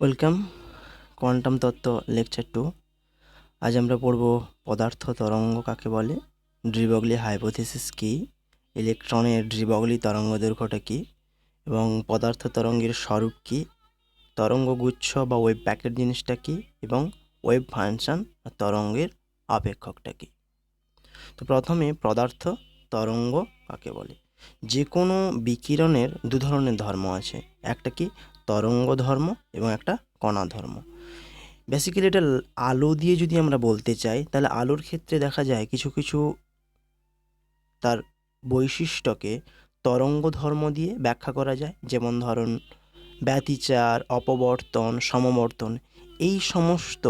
Welcome quantum তত্ত্ব lecture 2। আজ আমরা পড়ব পদার্থ তরঙ্গ কাকে বলে, ডি ব্রগলি হাইপোথিসিস কী, ইলেকট্রনের ডি ব্রগলি তরঙ্গ দৈর্ঘ্যটা কী এবং পদার্থ তরঙ্গের স্বরূপ কী, তরঙ্গগুচ্ছ বা ওয়েভ প্যাকেট জিনিসটা কী এবং ওয়েভ ফাংশন বা তরঙ্গের অপেক্ষকটা কী। তো প্রথমে পদার্থ তরঙ্গ কাকে বলে। যে কোনো বিকিরণের দু ধরনের ধর্ম আছে, একটা কি তরঙ্গ ধর্ম এবং একটা কণা ধর্ম। বেসিক্যালি এটা আলো দিয়ে যদি আমরা বলতে চাই তাহলে আলোর ক্ষেত্রে দেখা যায় কিছু কিছু তার বৈশিষ্ট্যকে তরঙ্গ ধর্ম দিয়ে ব্যাখ্যা করা যায়। যেমন ধরুন ব্যতিচার, অপবর্তন, সমবর্তন, এই সমস্ত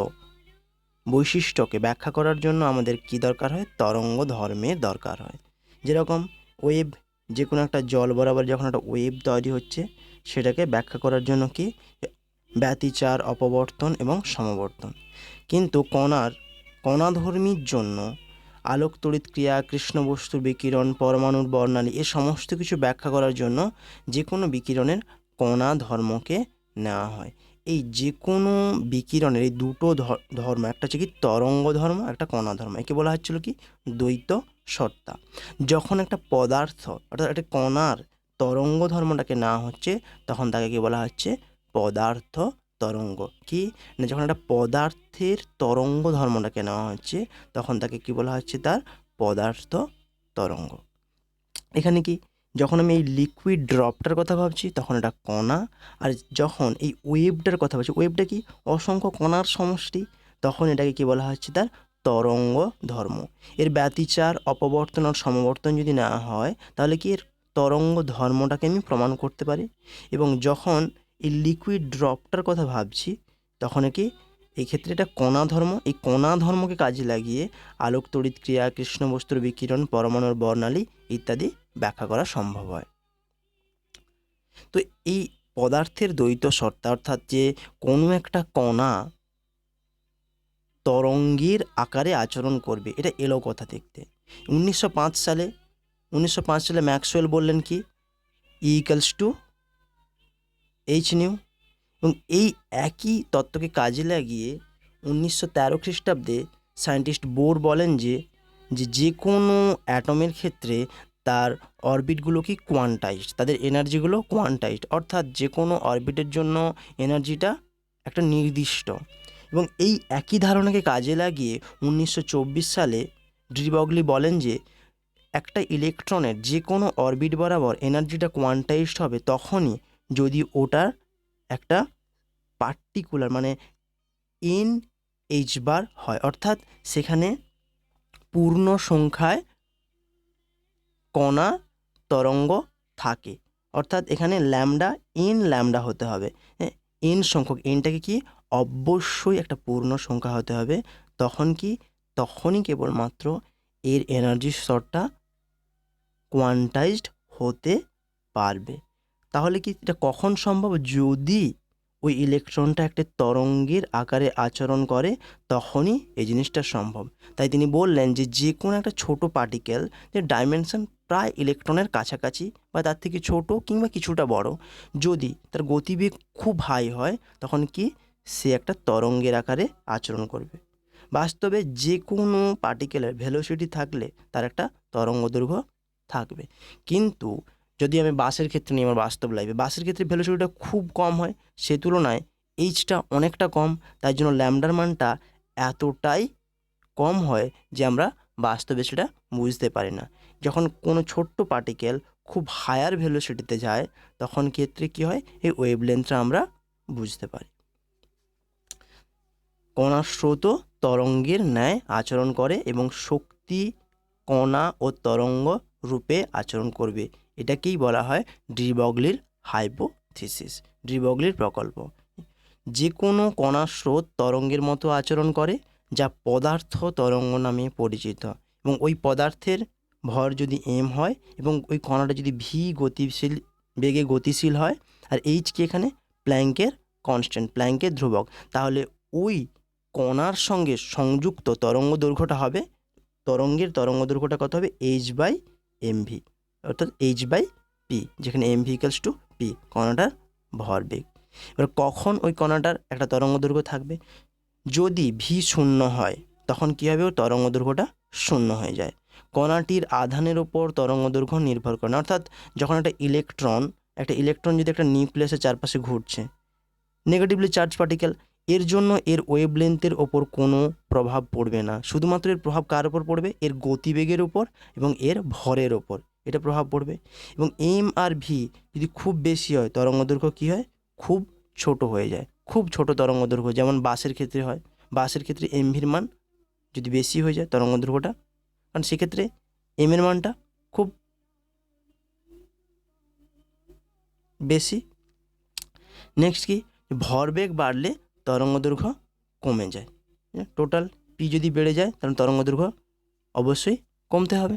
বৈশিষ্ট্যকে ব্যাখ্যা করার জন্য আমাদের কি দরকার হয়, তরঙ্গ ধর্মের দরকার হয়। যেরকম ওয়েভ, যে কোনো একটা জল বরাবর যখন একটা ওয়েভ তৈরি হচ্ছে সেটাকে ব্যাখ্যা করার জন্য কি ব্যতিচার, অপবর্তন এবং সমবর্তন। কিন্তু কণাধর্মীর জন্য আলোক তড়িৎ ক্রিয়া, কৃষ্ণ বস্তুর বিকিরণ, পরমাণুর বর্ণালী, এ সমস্ত কিছু ব্যাখ্যা করার জন্য যে কোনো বিকিরণের কণা ধর্মকে নেওয়া হয়। এই যে কোনো বিকিরণের এই দুটো ধর্ম, একটা হচ্ছে কি তরঙ্গ ধর্ম, একটা কণা ধর্ম, একে বলা হচ্ছিল কি দ্বৈত সত্তা। যখন একটা পদার্থ অর্থাৎ একটা কণার তরঙ্গ ধর্মটাকে নেওয়া হচ্ছে তখন তাকে কি বলা হচ্ছে পদার্থ তরঙ্গ। কি না, যখন একটা পদার্থের তরঙ্গ ধর্মটাকে নেওয়া হচ্ছে তখন তাকে কি বলা হচ্ছে তার পদার্থ তরঙ্গ। এখানে কি যখন আমি এই লিকুইড ড্রপটার কথা ভাবছি তখন এটা কণা, আর যখন এই ওয়েভটার কথা ভাবছি, ওয়েভটা কি অসংখ্য কণার সমষ্টি, তখন এটাকে কি বলা হচ্ছে তার তরঙ্গ ধর্ম। এর ব্যতিচার, অপবর্তন আর সমবর্তন যদি না হয় তাহলে কি এর তরঙ্গ ধর্মটাকে আমি প্রমাণ করতে পারি। এবং যখন এই লিকুইড ড্রপটার কথা ভাবছি তখন কি এই ক্ষেত্রে এটা কণা ধর্ম। এই কণা ধর্মকে কাজে লাগিয়ে আলোক তড়িৎ ক্রিয়া, কৃষ্ণ বস্তুর বিকিরণ, পরমাণুর বর্ণালী ইত্যাদি ব্যাখ্যা করা সম্ভব হয়। তো এই পদার্থের দ্বৈত সত্তা অর্থাৎ যে কোনো একটা কণা তরঙ্গের আকারে আচরণ করবে, এটা এলো কথা দেখতে 1905 সালে। 1905 সালে ম্যাক্সওয়েল বললেন কি E=H নিউ, এবং এই একই তত্ত্বকে কাজে লাগিয়ে 1913 খ্রিস্টাব্দে সায়েন্টিস্ট বোর বলেন যে কোনো অ্যাটমের ক্ষেত্রে তার অরবিটগুলো কি কোয়ান্টাইজড, তাদের এনার্জিগুলো কোয়ান্টাইজড, অর্থাৎ যে কোনো অরবিটের জন্য এনার্জিটা একটা নির্দিষ্ট। এবং এই একই ধারণাকে কাজে লাগিয়ে 1924 সালে ডি ব্রগলি বলেন যে একটা ইলেকট্রনের যে কোনো অরবিট বরাবর এনার্জিটা কোয়ান্টাইজড হবে তখনই যদি ওটার একটা পার্টিকুলার মানে NH হয়, অর্থাৎ সেখানে পূর্ণ সংখ্যায় কণা তরঙ্গ থাকে, অর্থাৎ এখানে ল্যামডা হতে হবে। এন সংখ্যক, এনটাকে কি অবশ্যই একটা পূর্ণ সংখ্যা হতে হবে, তখনই কেবলমাত্র এর এনার্জি স্তরটা কোয়ান্টাইজড হতে পারবে। তাহলে কি এটা কখন সম্ভব, যদি ওই ইলেকট্রনটা একটা তরঙ্গের আকারে আচরণ করে তখনই এই জিনিসটা সম্ভব। তাই তিনি বললেন যে কোনো একটা ছোট পার্টিকেল যে ডাইমেনশন প্রায় ইলেকট্রনের কাছাকাছি বা তার থেকে ছোট কিংবা কিছুটা বড়, যদি তার গতিবেগ খুব হাই হয় তখন কি সে একটা তরঙ্গের আকারে আচরণ করবে। বাস্তবে যে কোনো পার্টিকেলের ভেলোসিটি থাকলে তার একটা তরঙ্গ দৈর্ঘ্য থাকবে। কিন্তু যদি আমি বাসের ক্ষেত্রে নিই, আমার বাস্তব লাইফে বাসের ক্ষেত্রে ভেলোসিটিটা খুব কম হয়, সে তুলনায় এইচটা অনেকটা কম, তাই জন্য ল্যামডার মানটা এতটাই কম হয় যে আমরা বাস্তবে সেটা বুঝতে পারি না। যখন কোনো ছোট্ট পার্টিকেল খুব হায়ার ভেলোসিটিতে যায় তখন ক্ষেত্রে কী হয়, এই ওয়েভলেন্থটা আমরা বুঝতে পারি। কণার স্রোতও তরঙ্গের ন্যায় আচরণ করে এবং শক্তি কণা ও তরঙ্গ রূপে আচরণ করবে। এটাকেই বলা হয় ডি ব্রগলির হাইপোথিসিস, ডি ব্রগলির প্রকল্প। যে কোনো কণার স্রোত তরঙ্গের মতো আচরণ করে যা পদার্থ তরঙ্গ নামে পরিচিত, এবং ওই পদার্থের ভর যদি m হয় এবং ওই কণাটা যদি v বেগে গতিশীল হয় আর h কি এখানে প্ল্যাঙ্কের কনস্ট্যান্ট, প্ল্যাঙ্কের ধ্রুবক, তাহলে ওই কণার সঙ্গে সংযুক্ত তরঙ্গ দৈর্ঘ্যটা হবে, তরঙ্গের তরঙ্গ দৈর্ঘ্যটা কত হবে h/mv, অর্থাৎ h/p, যেখানে mv = p কণাটার ভরবেগ। এবার কখন ওই কণাটার একটা তরঙ্গ দৈর্ঘ্য থাকবে, যদি ভি শূন্য হয় তখন কী হবে, ওই তরঙ্গ দৈর্ঘ্যটা শূন্য হয়ে যায়। কণাটির আধানের ওপর তরঙ্গ দৈর্ঘ্য নির্ভর করে না, অর্থাৎ যখন একটা ইলেকট্রন যদি একটা নিউক্লিয়াসের চারপাশে ঘুরছে, নেগেটিভলি চার্জ পার্টিকেল, এর জন্য এর ওয়েভলেন্থের ওপর কোনো প্রভাব পড়বে না। শুধুমাত্র এর প্রভাব কার ওপর পড়বে, এর গতিবেগের ওপর এবং এর ভরের ওপর এটা প্রভাব পড়বে। এবং এম আর ভি যদি খুব বেশি হয়, তরঙ্গ দৈর্ঘ্য কী হয়, খুব ছোট হয়ে যায়, খুব ছোট তরঙ্গ দৈর্ঘ্য, যেমন বাসের ক্ষেত্রে হয়। বাসের ক্ষেত্রে এমভির মান যদি বেশি হয়ে যায় তরঙ্গ দৈর্ঘ্যটা, কারণ সেক্ষেত্রে এম এর মানটা খুব বেশি। নেক্সট কি, ভরবেগ বাড়লে তরঙ্গ দৈর্ঘ্য কমে যায়। টোটাল পি যদি বেড়ে যায় তাহলে তরঙ্গ দৈর্ঘ্য অবশ্যই কমতে হবে।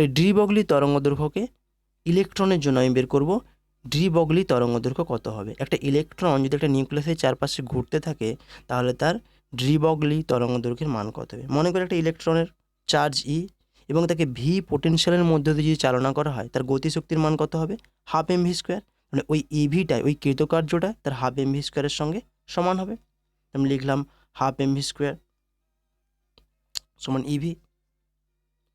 এই ডি ব্রগলি তরঙ্গ দৈর্ঘ্যকে ইলেকট্রনের জন্য আমি বের করব, ডি ব্রগলি তরঙ্গ দৈর্ঘ্য কত হবে। একটা ইলেকট্রন যদি একটা নিউক্লিয়াসের চারপাশে ঘুরতে থাকে তাহলে তার ডি ব্রগলি তরঙ্গ দৈর্ঘ্যের মান কত হবে। মনে করে একটা ইলেকট্রনের চার্জ ই এবং তাকে ভি পোটেনশিয়ালের মধ্যে দিয়ে যদি চালনা করা হয়, তার গতিশক্তির মান কত হবে, হাফ এম ভি স্কোয়ার। মানে ওই ইভিটাই, ওই কৃতকার্যটা তার হাফ এম ভি স্কোয়ারের সঙ্গে সমান হবে। আমি লিখলাম হাফ এম ভি স্কোয়ার সমান ইভি।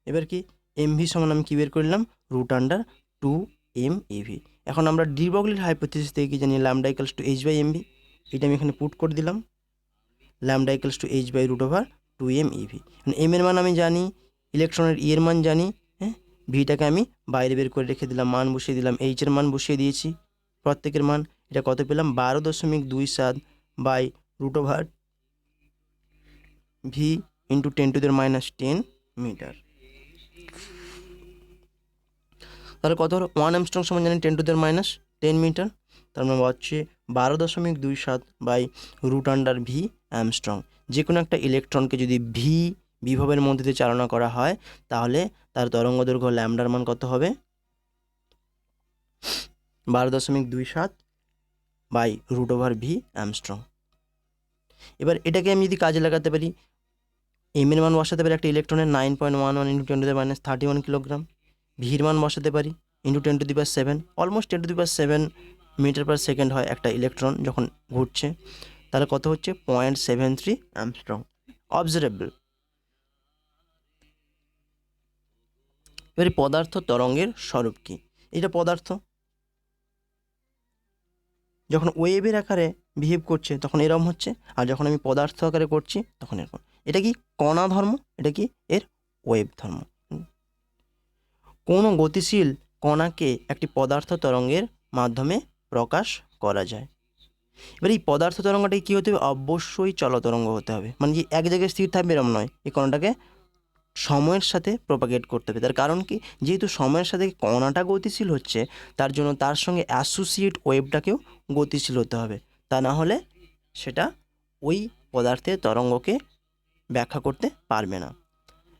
এবার কি, এম ভি সমান আমি কী বের করলাম, √2m/ev। এখন আমরা ডি ব্রগলির হাইপোথিসিস থেকে কি জানি, ল্যামডা ইকুয়ালস টু h/mv। এটা আমি এখানে পুট করে দিলাম, lambda equals to h/√2m/ev। M এর মান আমি জানি, ইলেকট্রনের ই এর মান জানি, হ্যাঁ, ভিটাকে আমি বাইরে বের করে রেখে দিলাম, মান বসিয়ে দিলাম, এইচ এর মান বসিয়ে দিয়েছি প্রত্যেকের মান। এটা কত পেলাম, 12.27/√v × 10⁻10 মিটার। তাহলে কত হলো, 1 অ্যামস্ট্রং সমান জানি 10⁻10 মিটার। তার মানে হচ্ছে 12.27/√v অ্যামস্ট্রং। যে কোনো একটা ইলেকট্রনকে যদি ভি বিভবের মধ্যে দিয়ে চালনা করা হয় তাহলে তার তরঙ্গ দৈর্ঘ্য ল্যামডার মান কত হবে, 12.27/√v অ্যামস্ট্রং। এবার এটাকে আমি যদি কাজে লাগাতে পারি, এম এর মান বসাতে পারি একটা ইলেকট্রনের 9.11 × 10⁻31 কিলোগ্রাম, ভির মান বসাতে পারি × 10⁻7, অলমোস্ট 10⁻7 মিটার পার সেকেন্ড হয় একটা ইলেকট্রন যখন ঘুরছে, তাহলে কত হচ্ছে 0.73 অ্যামস্ট্রং অবজারেবল। এবারে পদার্থ তরঙ্গের স্বরূপ কি, এটা পদার্থ যখন ওয়েভের আকারে বিহেভ করছে তখন এরকম হচ্ছে, আর যখন আমি পদার্থ আকারে করছি তখন এরকম। এটা কি কণা ধর্ম, এটা কি এর ওয়েভ ধর্ম। কোনো গতিশীল কণাকে একটি পদার্থ তরঙ্গের মাধ্যমে প্রকাশ করা যায়। এবার এই পদার্থ তরঙ্গটাকে কী হতে হবে, অবশ্যই চলতরঙ্গ হতে হবে, মানে যে এক জায়গায় স্থির থাকবে এরকম নয়। এই কণাটাকে সময়ের সাথে প্রপাগেট করতে হবে। তার কারণ কি, যেহেতু সময়ের সাথে কণাটা গতিশীল হচ্ছে তার জন্য তার সঙ্গে অ্যাসোসিয়েট ওয়েভটাকেও গতিশীল হতে হবে, তা না হলে সেটা ওই পদার্থের তরঙ্গকে ব্যাখ্যা করতে পারবে না।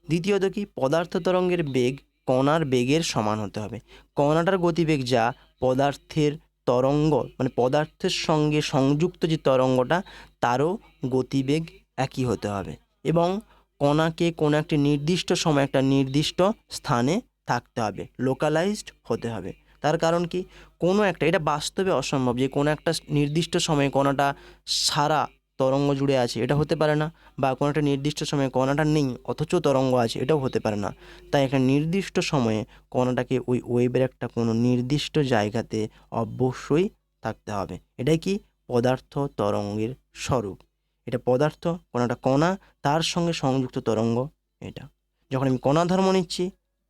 দ্বিতীয়ত কি, পদার্থ তরঙ্গের বেগ কণার বেগের সমান হতে হবে। কণাটার গতিবেগ যা, পদার্থের তরঙ্গ মানে পদার্থের সঙ্গে সংযুক্ত যে তরঙ্গটা তারও গতিবেগ একই হতে হবে, এবং কণাকে কোনো একটি নির্দিষ্ট সময় একটা নির্দিষ্ট স্থানে থাকতে হবে, লোকালাইজড হতে হবে। তার কারণ কি, কোনো একটা, এটা বাস্তবে অসম্ভব যে কোনো একটা নির্দিষ্ট সময়ে কণাটা সারা তরঙ্গ জুড়ে আছে, এটা হতে পারে না। বা কোনো একটা নির্দিষ্ট সময়ে কণাটা নেই অথচ তরঙ্গ আছে, এটাও হতে পারে না। তাই একটা নির্দিষ্ট সময়ে কণাটাকে ওই ওয়েভের একটা কোনো নির্দিষ্ট জায়গাতে অবশ্যই থাকতে হবে। এটাই কি পদার্থ তরঙ্গের স্বরূপ। এটা পদার্থ, কোনোটা কণা, তার সঙ্গে সংযুক্ত তরঙ্গ। এটা যখন আমি কণা ধর্ম নিচ্ছি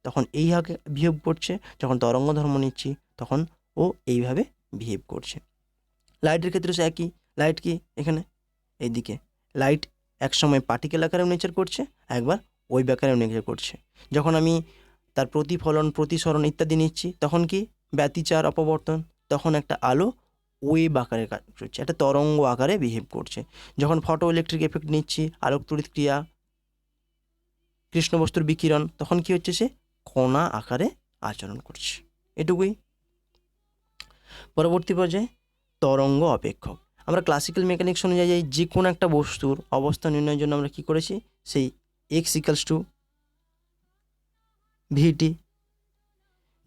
তখন এইভাবে বিহেভ করছে, যখন তরঙ্গ ধর্ম নিচ্ছি তখন ও এইভাবে বিহেভ করছে। লাইটের ক্ষেত্রে সে একই। লাইট কি, এখানে এইদিকে লাইট একসময় পার্টিকেল আকারেও নেচার করছে, একবার ওয়েভ আকারেও নেচার করছে। যখন আমি তার প্রতিফলন, প্রতিসরণ ইত্যাদি নিচ্ছি তখন কি, ব্যতিচার, অপবর্তন, তখন একটা আলো ওয়েভ আকারে কাজ করছে, একটা তরঙ্গ আকারে বিহেভ করছে। যখন ফটো ইলেকট্রিক এফেক্ট নিচ্ছি, আলোক তড়িৎ ক্রিয়া, কৃষ্ণবস্তুর বিকিরণ, তখন কি হচ্ছে, সে কণা আকারে আচরণ করছে। এটুকুই। পরবর্তী পর্যায়ে তরঙ্গ অপেক্ষক। আমরা ক্লাসিক্যাল মেকানিক্স অনুযায়ী যে কোনো একটা বস্তুর অবস্থান নির্ণয়ের জন্য আমরা কি করেছি, সেই x = vt।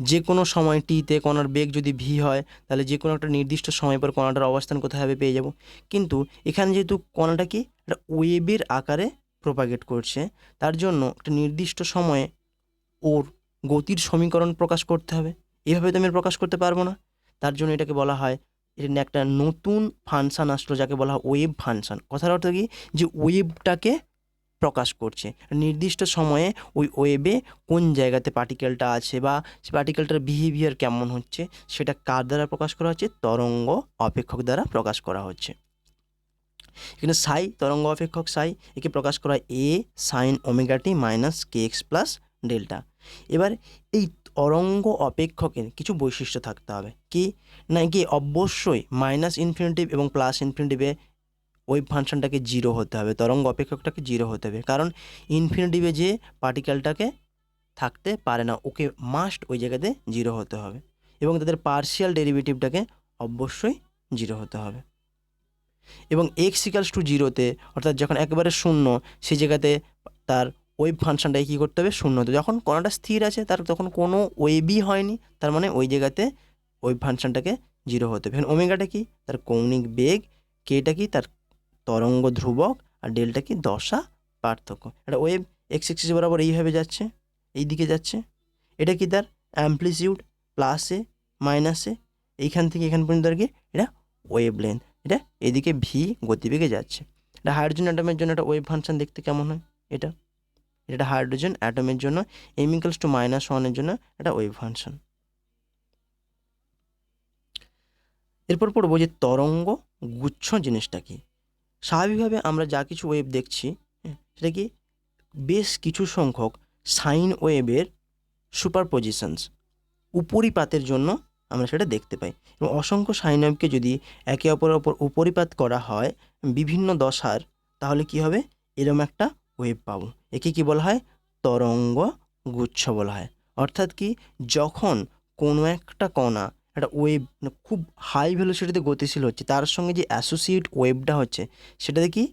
যে কোনো সময় টিতে কণার বেগ যদি ভি হয়, তাহলে যে কোনো একটা নির্দিষ্ট সময় পর কণাটার অবস্থান কোথায় হবে পেয়ে যাব। কিন্তু এখানে যেহেতু কণাটা কি একটা ওয়েবের আকারে প্রপাগেট করছে, তার জন্য একটা নির্দিষ্ট সময়ে ওর গতির সমীকরণ প্রকাশ করতে হবে। এভাবে তো আমি প্রকাশ করতে পারবো না। তার জন্য এটাকে বলা হয়, এটা নিয়ে একটা নতুন ফাংশান আসলো যাকে বলা হয় ওয়েভ ফাংশান। কথার অর্থ কি, যে ওয়েভটাকে প্রকাশ করছে নির্দিষ্ট সময়ে ওই ওয়েবে কোন জায়গাতে পার্টিকেলটা আছে বা সে পার্টিকেলটার বিহেভিয়ার কেমন হচ্ছে সেটা কার দ্বারা প্রকাশ করা হচ্ছে, তরঙ্গ অপেক্ষক দ্বারা প্রকাশ করা হচ্ছে। এখানে সাই তরঙ্গ অপেক্ষক সাই, একে প্রকাশ করা হয় এ সাইন ওমেগা টি মাইনাস কে এক্স প্লাস ডেল্টা। এবার এই তরঙ্গ অপেক্ষকের কিছু বৈশিষ্ট্য থাকতে হবে, কি না কি অবশ্যই মাইনাস ইনফিনিটিভ এবং প্লাস ইনফিনিটিভে ওয়েভ ফাংশনটাকে জিরো হতে হবে, তরঙ্গ অপেক্ষকটাকে জিরো হতে হবে, কারণ ইনফিনিটিভে যে পার্টিকেলটাকে থাকতে পারে না, ওকে মাস্ট ওই জায়গাতে জিরো হতে হবে, এবং তাদের পার্শিয়াল ডেরিভেটিভটাকে অবশ্যই জিরো হতে হবে। এবং এক্স ইকালস টু জিরোতে, অর্থাৎ যখন একেবারে শূন্য, সেই জায়গাতে তার ওয়েভ ফাংশনটাকে কী করতে হবে, শূন্য হতে। যখন কণাটা স্থির আছে, তার তখন কোনো ওয়েভই হয়নি, তার মানে ওই জায়গাতে ওয়েভ ফাংশনটাকে জিরো হতে হবে। ওমেগাটা কি, তার কৌণিক বেগ, কেটা কি, তার তরঙ্গ ধ্রুবক, আর ডেল্টা কি, দশা পার্থক্য। একটা ওয়েভ এক্স এক্সিস বরাবর এইভাবে যাচ্ছে, এই দিকে যাচ্ছে, এটা কি তার অ্যাম্প্লিটিউড প্লাসে মাইনাসে, এইখান থেকে এখান পর্যন্ত আর কি এটা ওয়েভ লেন্থ, এটা এদিকে ভি গতিবেগে যাচ্ছে। এটা হাইড্রোজেন অ্যাটমের জন্য একটা ওয়েভ ফাংশন দেখতে কেমন হয়, এটা এটা হাইড্রোজেন অ্যাটমের জন্য এম ইকুয়ালস টু -1 জন্য একটা ওয়েভ ফাংশন। এরপর পড়বো যে তরঙ্গ গুচ্ছ জিনিসটা কি। স্বাভাবিকভাবে আমরা যা কিছু ওয়েভ দেখছি, সেটা কি বেশ কিছু সংখ্যক সাইন ওয়েভের সুপারপজিশনস, উপরিপাতের জন্য আমরা সেটা দেখতে পাই। এবং অসংখ্য সাইন ওয়েভকে যদি একে অপরের ওপর উপরিপাত করা হয় বিভিন্ন দশার, তাহলে কি হবে, এরকম একটা ওয়েভ পাবো। একে কি বলা হয়, তরঙ্গ গুচ্ছ বলা হয়। অর্থাৎ কি, যখন কোনো একটা কণা একটা ওয়েভ খুব হাই ভেলোসিটিতে গতিশীল হচ্ছে, তার সঙ্গে যে অ্যাসোসিয়েট ওয়েভটা হচ্ছে, সেটাতে কি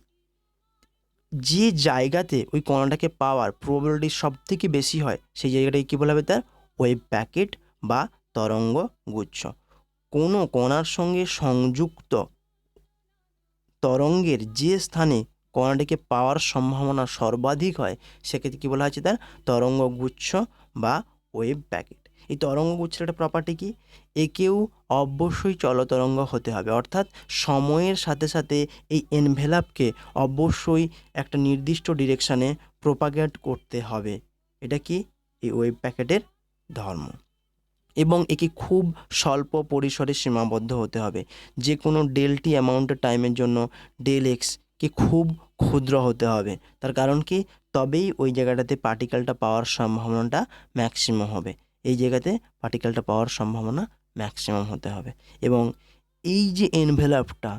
যে জায়গাতে ওই কণাটাকে পাওয়ার প্রবাবিলিটি সব থেকে বেশি হয়, সেই জায়গাটাকে কী বলা হবে, তার ওয়েভ প্যাকেট বা তরঙ্গ গুচ্ছ। কোনো কণার সঙ্গে সংযুক্ত তরঙ্গের যে স্থানে কণাটিকে পাওয়ার সম্ভাবনা সর্বাধিক হয়, সেক্ষেত্রে কী বলা হচ্ছে, তার তরঙ্গ গুচ্ছ বা ওয়েভ প্যাকেট। এই তরঙ্গ গুচ্ছের একটা প্রপার্টি কি, একেও অবশ্যই চলতরঙ্গ হতে হবে, অর্থাৎ সময়ের সাথে সাথে এই এনভেলাপকে অবশ্যই একটা নির্দিষ্ট ডিরেকশানে প্রোপাগেট করতে হবে। এটা কি এই ওয়েভ প্যাকেটের ধর্ম। এবং একে খুব স্বল্প পরিসরে সীমাবদ্ধ হতে হবে। যে কোনো ডেলটি অ্যামাউন্টের টাইমের জন্য ডেল এক্সকে খুব ক্ষুদ্র হতে হবে। তার কারণ কি, তবেই ওই জায়গাটাতে পার্টিকেলটা পাওয়ার সম্ভাবনাটা ম্যাক্সিমাম হবে। এই জায়গাতে পার্টিকেলটা পাওয়ার সম্ভাবনা ম্যাক্সিমাম হতে হবে। এবং এই যে এনভেলাপটা,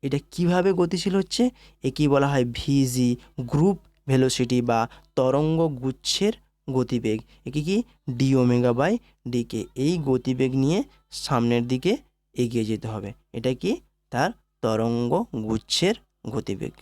এটা কিভাবে গতিশীল হচ্ছে, একেই বলা হয় ভিজি, গ্রুপ ভেলোসিটি বা তরঙ্গ গুচ্ছের গতিবেগ। একে কি ডি ওমেগা বাই ডিকে, এই গতিবেগ নিয়ে সামনের দিকে এগিয়ে যেতে হবে। এটা কি তার তরঙ্গ গুচ্ছের গতিবেগ।